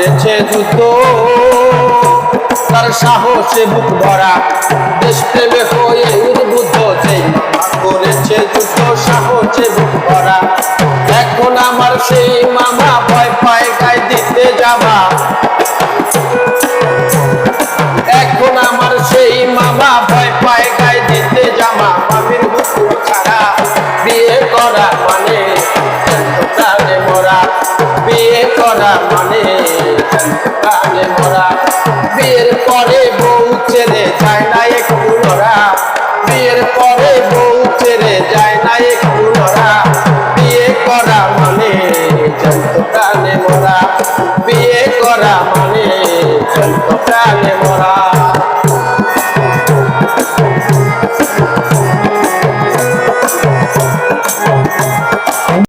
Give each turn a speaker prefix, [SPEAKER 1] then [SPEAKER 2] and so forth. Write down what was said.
[SPEAKER 1] করেছে যুদ্ধ, তার সাহসে বুক ভরা, দেশপ্রেমে হয়ে উদ্বুদ্ধ। যেই মামা করেছে যুদ্ধ, সাহসে বুক ভরা। এখন আমার সেই মামা ভয় পায় গায়ে দিতে জামা। এখন আমার সেই মামা ভয় পায় গায়ে দিতে জামা। মামির হুকুম ছাড়া বিয়ে করা মানে প্রাণে মরা। বিয়ে করা মানে প্রাণে মরা। বিয়ের পরে বউ ছেড়ে যায় না একটু লড়া। বিয়ের পরে বউ ছেড়ে যায় না একটু লড়া। বিয়ে করা মানে প্রাণে মরা। বিয়ে করা মানে প্রাণে মরা।